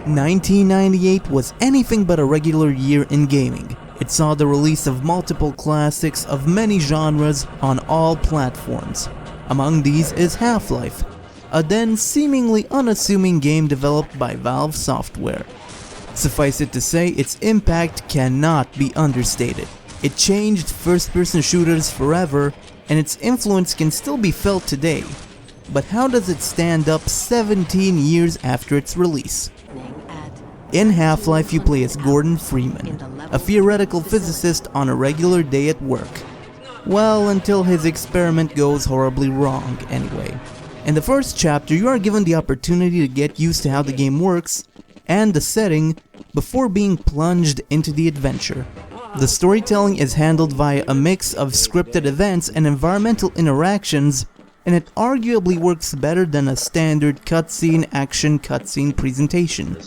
1998 was anything but a regular year in gaming. It saw the release of multiple classics of many genres on all platforms. Among these is Half-Life, a then seemingly unassuming game developed by Valve Software. Suffice it to say, its impact cannot be understated. It changed first-person shooters forever, and its influence can still be felt today. But how does it stand up 17 years after its release? In Half-Life, you play as Gordon Freeman, a theoretical physicist on a regular day at work. Well, until his experiment goes horribly wrong, anyway. In the first chapter, you are given the opportunity to get used to how the game works and the setting before being plunged into the adventure. The storytelling is handled via a mix of scripted events and environmental interactions, and it arguably works better than a standard action cutscene presentation.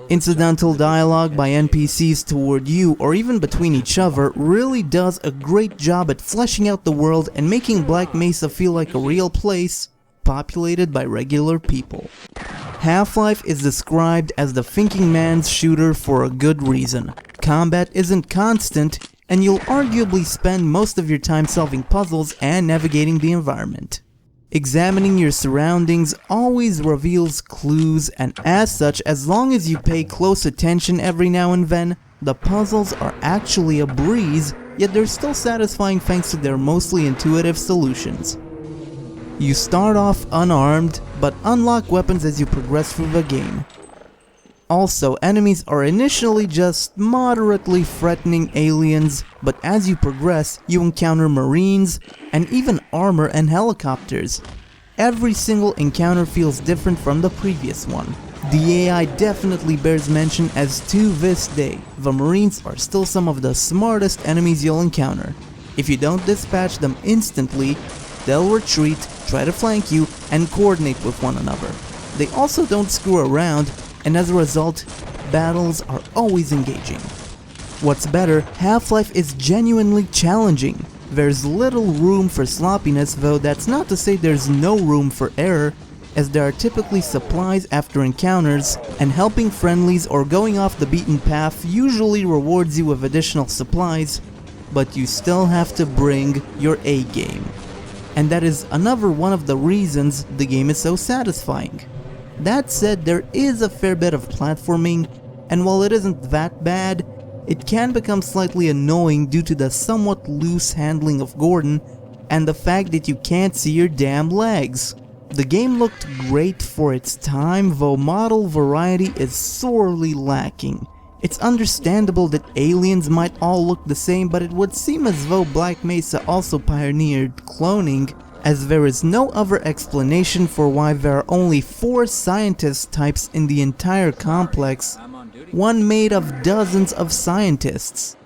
Incidental dialogue by NPCs toward you or even between each other really does a great job at fleshing out the world and making Black Mesa feel like a real place populated by regular people. Half-Life is described as the thinking man's shooter for a good reason. Combat isn't constant, and you'll arguably spend most of your time solving puzzles and navigating the environment. Examining your surroundings always reveals clues, and as such, as long as you pay close attention every now and then, the puzzles are actually a breeze, yet they're still satisfying thanks to their mostly intuitive solutions. You start off unarmed, but unlock weapons as you progress through the game. Also, enemies are initially just moderately threatening aliens, but as you progress, you encounter marines, and even armor and helicopters. Every single encounter feels different from the previous one. The AI definitely bears mention, as to this day, the marines are still some of the smartest enemies you'll encounter. If you don't dispatch them instantly, they'll retreat, try to flank you, and coordinate with one another. They also don't screw around, and as a result, battles are always engaging. What's better, Half-Life is genuinely challenging. There's little room for sloppiness, though that's not to say there's no room for error, as there are typically supplies after encounters, and helping friendlies or going off the beaten path usually rewards you with additional supplies, but you still have to bring your A game. And that is another one of the reasons the game is so satisfying. That said, there is a fair bit of platforming, and while it isn't that bad, it can become slightly annoying due to the somewhat loose handling of Gordon and the fact that you can't see your damn legs. The game looked great for its time, though model variety is sorely lacking. It's understandable that aliens might all look the same, but it would seem as though Black Mesa also pioneered cloning, as there is no other explanation for why there are only 4 scientist types in the entire complex, one made of dozens of scientists.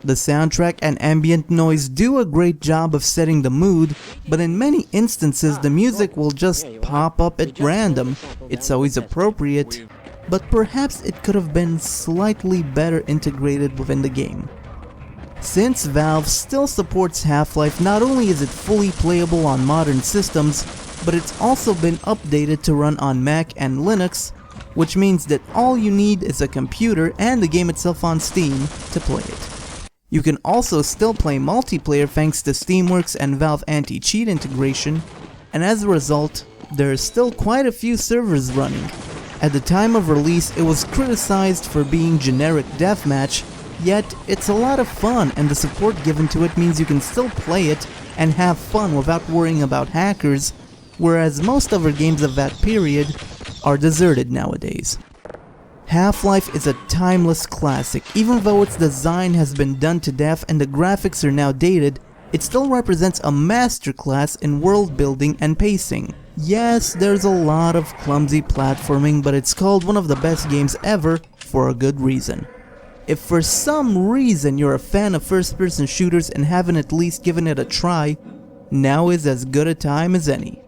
The soundtrack and ambient noise do a great job of setting the mood, but in many instances the music will just pop up at random. It's always appropriate, but perhaps it could have been slightly better integrated within the game. Since Valve still supports Half-Life, not only is it fully playable on modern systems, but it's also been updated to run on Mac and Linux, which means that all you need is a computer and the game itself on Steam to play it. You can also still play multiplayer thanks to Steamworks and Valve anti-cheat integration, and as a result, there are still quite a few servers running. At the time of release, it was criticized for being generic deathmatch, yet it's a lot of fun, and the support given to it means you can still play it and have fun without worrying about hackers, whereas most other games of that period are deserted nowadays. Half-Life is a timeless classic. Even though its design has been done to death and the graphics are now dated, it still represents a masterclass in world building and pacing. Yes, there's a lot of clumsy platforming, but it's called one of the best games ever for a good reason. If for some reason you're a fan of first-person shooters and haven't at least given it a try, now is as good a time as any.